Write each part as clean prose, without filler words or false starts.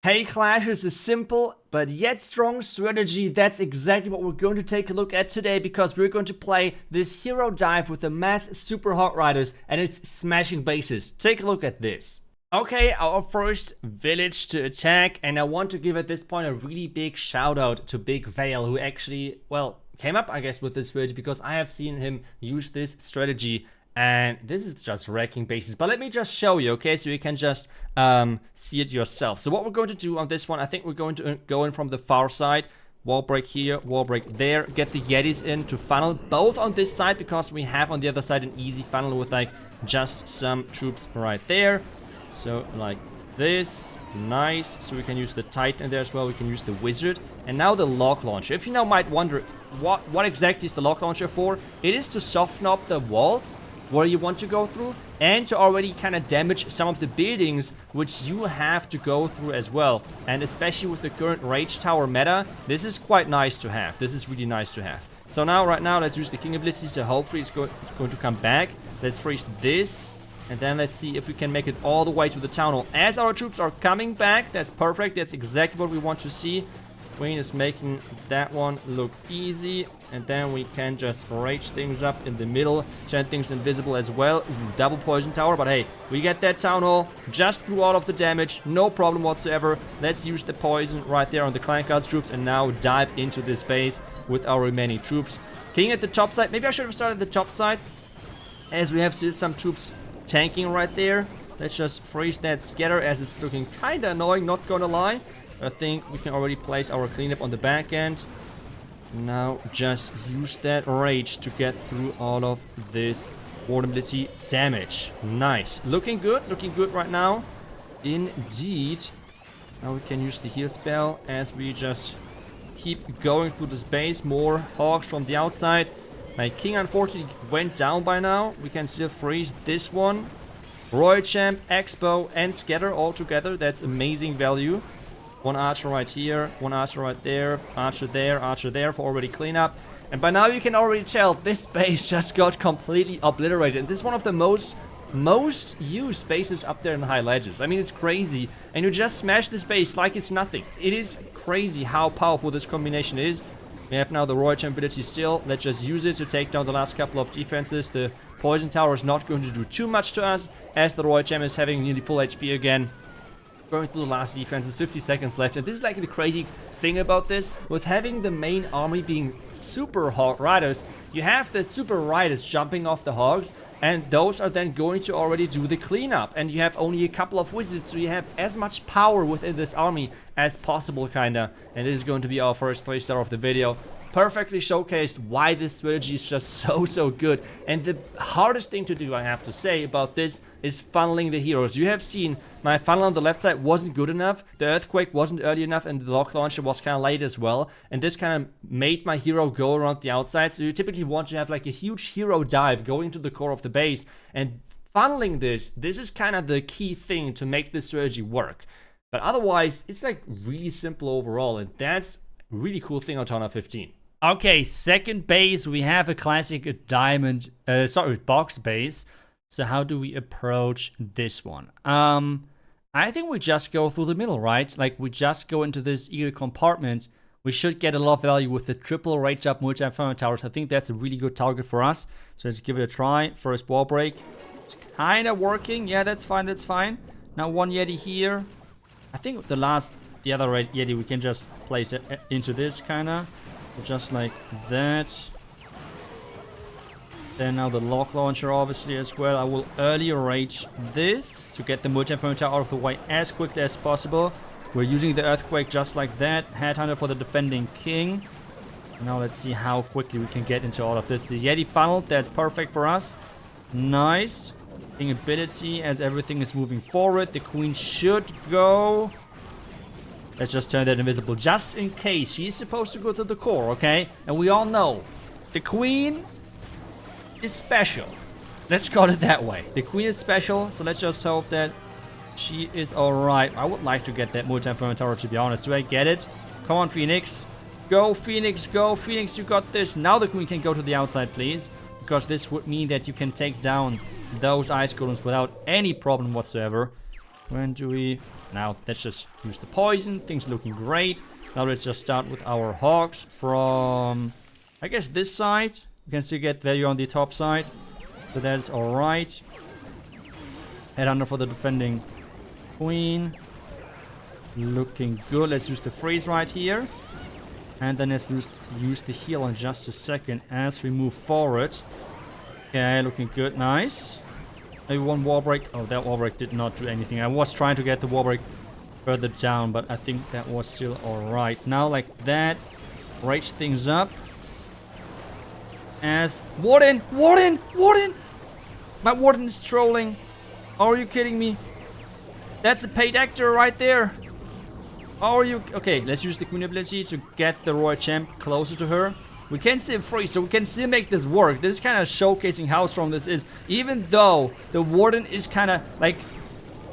Hey Clash is a simple but yet strong strategy. That's exactly what we're going to take a look at today, because we're going to play this hero dive with the mass super hog riders and it's smashing bases. Take a look at this. Okay, our first village to attack, and I want to give at this point a really big shout out to Big Vale, who actually, well, came up I guess with this strategy, because I have seen him use this strategy. And this is just wrecking bases, but let me just show you, okay, so you can just see it yourself. So what we're going to do on this one, I think we're going to go in from the far side. Wall break here, wall break there, get the Yetis in to funnel both on this side, because we have on the other side an easy funnel with like just some troops right there. So like this, nice. So we can use the Titan there as well, we can use the Wizard. And now the Log Launcher. If you now might wonder, what exactly is the Log Launcher for? It is to soften up the walls where you want to go through, and to already kind of damage some of the buildings which you have to go through as well. And especially with the current Rage Tower meta, this is quite nice to have. This is really nice to have. So now, right now, let's use the King ability, so hopefully it's going to come back. Let's freeze this, and then let's see if we can make it all the way to the town hall. As our troops are coming back, that's perfect. That's exactly what we want to see. Queen is making that one look easy, and then we can just rage things up in the middle. Chant things invisible as well. Ooh, double poison tower, but hey, we get that town hall just through all of the damage, no problem whatsoever. Let's use the poison right there on the clan guards troops and now dive into this base with our remaining troops. King at the top side. Maybe I should have started at the top side, as we have still some troops tanking right there. Let's just freeze that scatter, as it's looking kind of annoying, not gonna lie. I think we can already place our cleanup on the back end. Now just use that rage to get through all of this vulnerability damage. Nice. Looking good right now. Indeed. Now we can use the heal spell as we just keep going through this base. More hogs from the outside. My king unfortunately went down by now. We can still freeze this one. Royal Champ, Expo, and Scatter all together. That's amazing value. One archer right here, one archer right there, archer there for already cleanup. And by now you can already tell this base just got completely obliterated. And this is one of the most used bases up there in the high ledges. I mean, it's crazy. And you just smash this base like it's nothing. It is crazy how powerful this combination is. We have now the Royal Champ ability still. Let's just use it to take down the last couple of defenses. The Poison Tower is not going to do too much to us, as the Royal Champ is having nearly full HP again. Going through the last defenses, 50 seconds left, and this is like the crazy thing about this. With having the main army being super hog riders, you have the super riders jumping off the hogs, and those are then going to already do the cleanup. And you have only a couple of wizards, so you have as much power within this army as possible, kinda. And this is going to be our first 3-star of the video. Perfectly showcased why this strategy is just so good. And the hardest thing to do, I have to say, about this is funneling the heroes. You have seen my funnel on the left side wasn't good enough, the earthquake wasn't early enough, and the log launcher was kind of late as well. And this kind of made my hero go around the outside. So you typically want to have like a huge hero dive going to the core of the base. And funneling this is kind of the key thing to make this strategy work. But otherwise, it's like really simple overall, and that's a really coul thing on Town Hall 15. Okay, second base, we have a classic diamond, box base. So how do we approach this one? I think we just go through the middle, right? Like, we just go into this eagle compartment. We should get a lot of value with the triple rage up multi-inferno towers. I think that's a really good target for us. So let's give it a try. First wall break. It's kind of working. Yeah, that's fine, that's fine. Now one Yeti here. I think the other Yeti, we can just place it into this, kind of. Just like that. Then now the log launcher obviously as well. I will early rage this to get the multi-inferno tower out of the way as quickly as possible. We're using the earthquake just like that. Headhunter for the defending king. Now let's see how quickly we can get into all of this. The Yeti funnel, that's perfect for us. Nice. King ability as everything is moving forward. The queen should go. Let's just turn that invisible just in case. She's supposed to go to the core, okay? And we all know the queen is special. Let's call it that way. The queen is special, so let's just hope that she is alright. I would like to get that multi-inferno tower, to be honest. Do I get it? Come on, Phoenix. Go, Phoenix, go. Phoenix, you got this. Now the queen can go to the outside, please. Because this would mean that you can take down those ice golems without any problem whatsoever. When do we... Now, let's just use the poison. Things looking great. Now let's just start with our hogs from... I guess this side. You can still get value on the top side. So that's alright. Headhunter for the defending queen. Looking good. Let's use the freeze right here. And then let's use the heal in just a second as we move forward. Okay, looking good. Nice. Maybe one wall break. Oh, that wall break did not do anything. I was trying to get the wall break further down, but I think that was still alright. Now, like that, rage things up. As Warden! Warden! Warden! My Warden is trolling. Are you kidding me? That's a paid actor right there. Are you... Okay, let's use the Queen ability to get the Royal Champ closer to her. We can still freeze, so we can still make this work. This is kind of showcasing how strong this is. Even though the Warden is kind of like...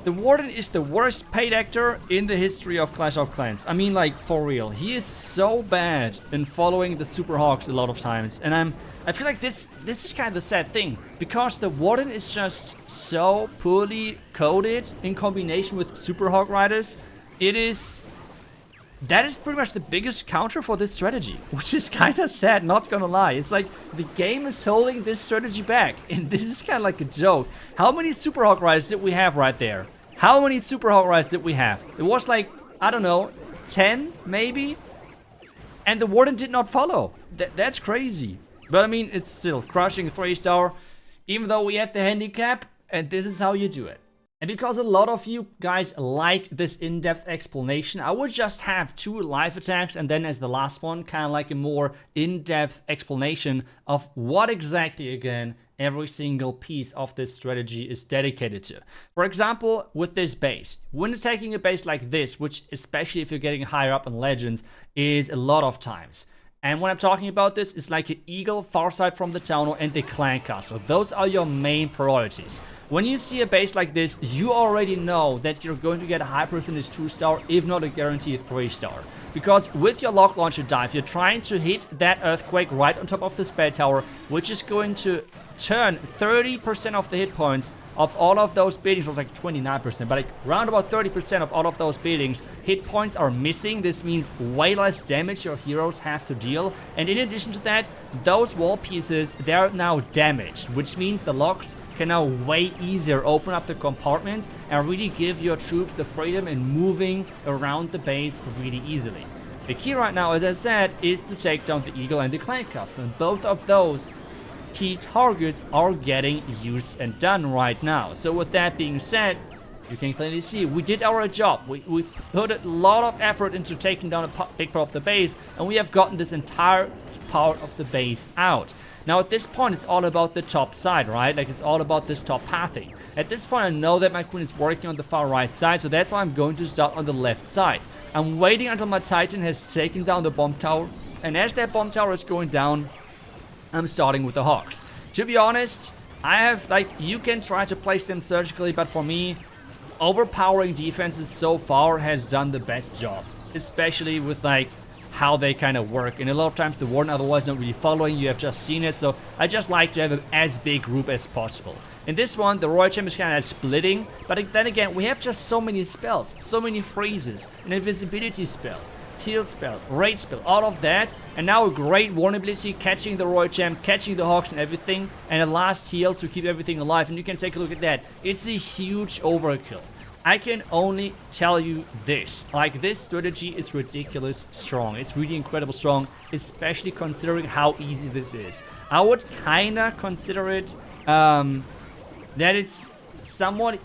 The Warden is the worst paid actor in the history of Clash of Clans. I mean, like, for real. He is so bad in following the Super Hogs a lot of times. And I feel like this is kind of the sad thing. Because the Warden is just so poorly coded in combination with Super Hog Riders. That is pretty much the biggest counter for this strategy, which is kind of sad, not gonna lie. It's like the game is holding this strategy back, and this is kind of like a joke. How many Super Hog Riders did we have right there? How many Super Hog Riders did we have? It was like, I don't know, 10 maybe? And the Warden did not follow. That's crazy. But I mean, it's still crushing 3-star, even though we had the handicap, and this is how you do it. And because a lot of you guys liked this in-depth explanation, I would just have 2 live attacks and then as the last one, kind of like a more in-depth explanation of what exactly, again, every single piece of this strategy is dedicated to. For example, with this base. When attacking a base like this, which especially if you're getting higher up in Legends, is a lot of times. And when I'm talking about this, it's like an eagle, far side from the town hall, and the clan castle. Those are your main priorities. When you see a base like this, you already know that you're going to get a high percentage 2-star, if not a guaranteed 3-star. Because with your lock launcher dive, you're trying to hit that earthquake right on top of the spell tower, which is going to turn 30% of the hit points of all of those buildings, or like 29%, but like around about 30% of all of those buildings, hit points are missing. This means way less damage your heroes have to deal. And in addition to that, those wall pieces, they're now damaged, which means the locks can now way easier open up the compartments and really give your troops the freedom in moving around the base really easily. The key right now, as I said, is to take down the Eagle and the Clan Castle, and both of those key targets are getting used and done right now. So with that being said, you can clearly see we did our job. We put a lot of effort into taking down a big part of the base, and we have gotten this entire part of the base out. Now at this point, it's all about the top side, right? Like, it's all about this top pathing. At this point, I know that my queen is working on the far right side, so that's why I'm going to start on the left side. I'm waiting until my Titan has taken down the bomb tower, and as that bomb tower is going down, I'm starting with the Hogs. To be honest, I have, like, you can try to place them surgically, but for me, overpowering defenses so far has done the best job. Especially with, like, how they kind of work. And a lot of times the Warden otherwise not really following, you have just seen it, so I just like to have an as big group as possible. In this one, the Royal Champ is kind of splitting, but then again, we have just so many spells, so many freezes, an invisibility spell, heal spell, rage spell, all of that, and now a great vulnerability, catching the Royal Champ, catching the Hogs and everything, and a last heal to keep everything alive, and you can take a look at that. It's a huge overkill. I can only tell you this, like, this strategy is ridiculous strong. It's really incredible strong, especially considering how easy this is. I would kinda consider it that it's somewhat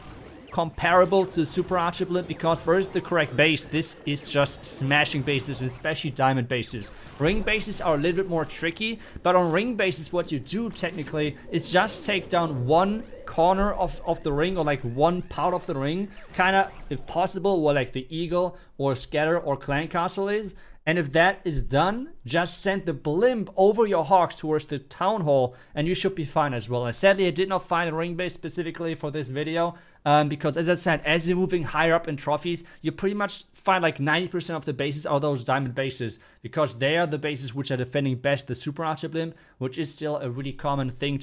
comparable to Super Archibald, because first the correct base, this is just smashing bases, and especially diamond bases. Ring bases are a little bit more tricky, but on ring bases what you do technically is just take down one corner of the ring, or like one part of the ring, kind of, if possible, where like the Eagle or Scatter or Clan Castle is. And if that is done, just send the blimp over your Hogs towards the Town Hall, and you should be fine as well. And sadly, I did not find a ring base specifically for this video. because as I said, as you're moving higher up in trophies, you pretty much find like 90% of the bases are those diamond bases, because they are the bases which are defending best the super archer blimp, which is still a really common thing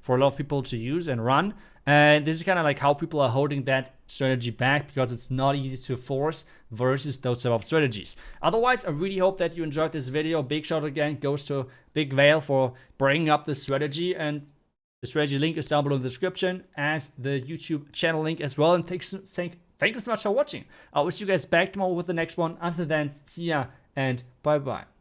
for a lot of people to use and run. And this is kind of like how people are holding that strategy back, because it's not easy to force versus those type of strategies. Otherwise, I really hope that you enjoyed this video. Big shout out again goes to Big Vale for bringing up this strategy, and the strategy link is down below in the description, as the YouTube channel link as well. And thank you so much for watching. I'll wish you guys back tomorrow with the next one. Until then, see ya and bye bye.